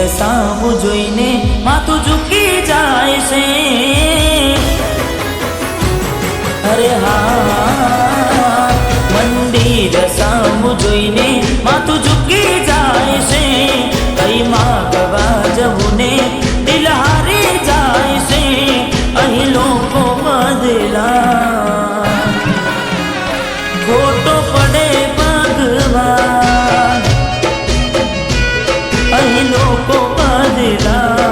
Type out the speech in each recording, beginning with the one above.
સામું જોઈને માથું ઝૂકી જાય છે। અરે હા, મંદિર સામું જોઈને માથું ઝૂકી જાય છે। કઈ માગવા જવું ને દિલ હારી જાય છે। અહીં લોકો બદલા ખોટો પડે ભગવાન, અહીં લોકો બદલા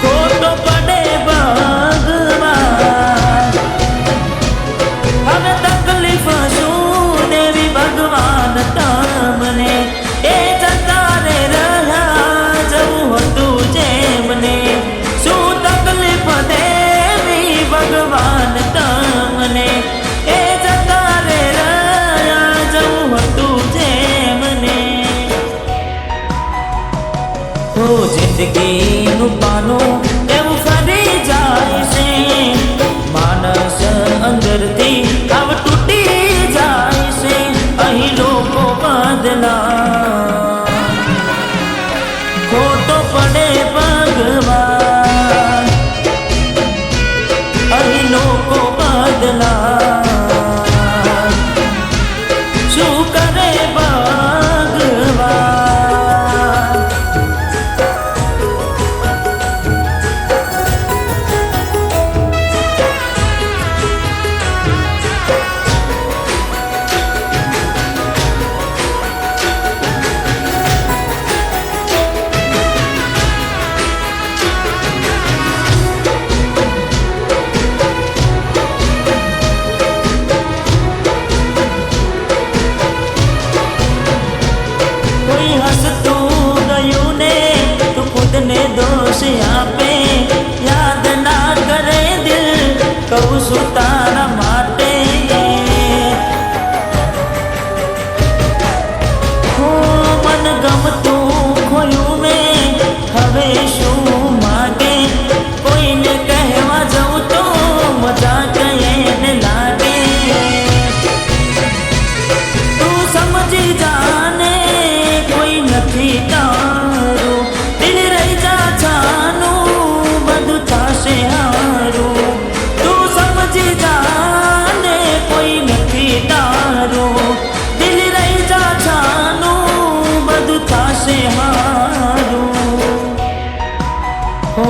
ખોટો પડે ભગવાન। હવે તકલીફ શું દેવી ભગવાન તમને, એ જતા રે રહ્યા જવું હતું જેમને। શું તકલીફ દેવી ભગવાન તમને, એ જતા રે રહ્યા જવું હતું જેમને। ઓ જિંદગીનું પાનું એવું ફરી જાય છે। માણસ અંદરથી આવ તૂટી જાય છે। અહીં લોકો બદલા ખોટો પડે ભગવાન, અહીં લોકો બદલા શું કરે ભગવાન। કોઈ હસતું ગયું ને તું ખુદને દોષ આપે, યાદ ના કરે દિલ કહું છું તારા માટે। મન ગમતું ખોયું મેં હવે શું માગે, કોઈને કહેવા જવું તો મજા કઈને લાગે। તું સમજી જાને કોઈ નથી તારું, દિલ રહી જા છાનું બધું થશે હારું। તું સમજી જાને કોઈ નથી તારું, દિલ રહી જા છાનું બધું થશે હારું। હો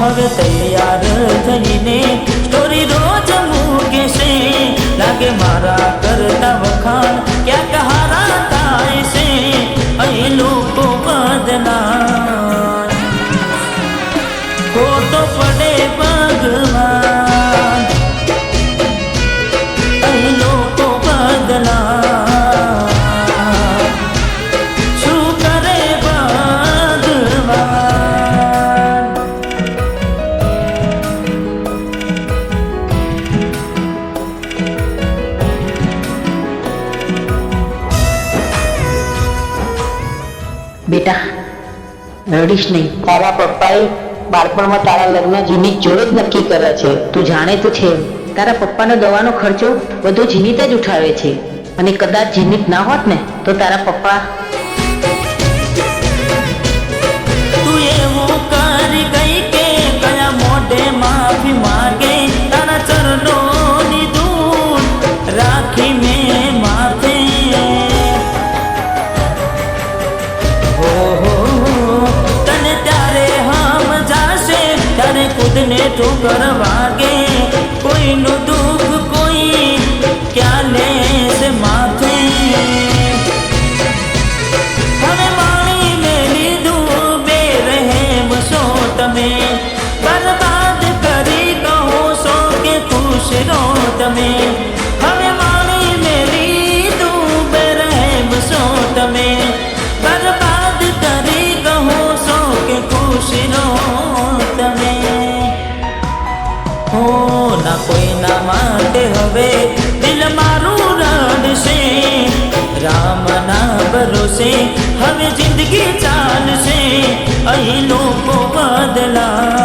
હવે તૈયાર થઈને સ્ટોરી રોજ મૂકે છે, લાગે મારા કરતા વખાણ ક્યાંક હારા થાય છે। અહીં લોકો બદલા ખોટો પડે ભગવાન, અહીં લોકો બદલા શું કરે ભગવાન। બેટા રડીશ નહીં, તારા પપ્પાએ બાળપણમાં તારા લગ્ન જીનીત જોડે જ નક્કી કર્યા છે। તું જાણે તો છે તારા પપ્પાનો દવાનો ખર્ચો બધો જીનીત જ ઉઠાવે છે, અને કદાચ જીનીત ના હોત ને તો તારા પપ્પા તું એવું કરી ગઈ કે કયા મોઢે માફી માગે, તારા ચરણોની ધૂળ રાખી મેં માથે। તને ત્યારે હમ જાશે ત્યારે ખુદને ઠોકર વાગે, કોઈનું દુઃખ કોઈ ક્યાં લેશે માથે। હવે માણી લે લીધું બે રહેમ છો તમે, બરબાદ કરી કહો છો કે ખુશ રહો તમે। હવે માણી લે લીધું બે રહેમ છો તમે, બરબાદ કરી કહો છો કે ખુશ રહો તમે। હો ના કોઈના માટે હવે દિલ મારું રડશે, રામના ભરોસે હવે જિંદગી ચાલશે। અહીં લોકો બદલા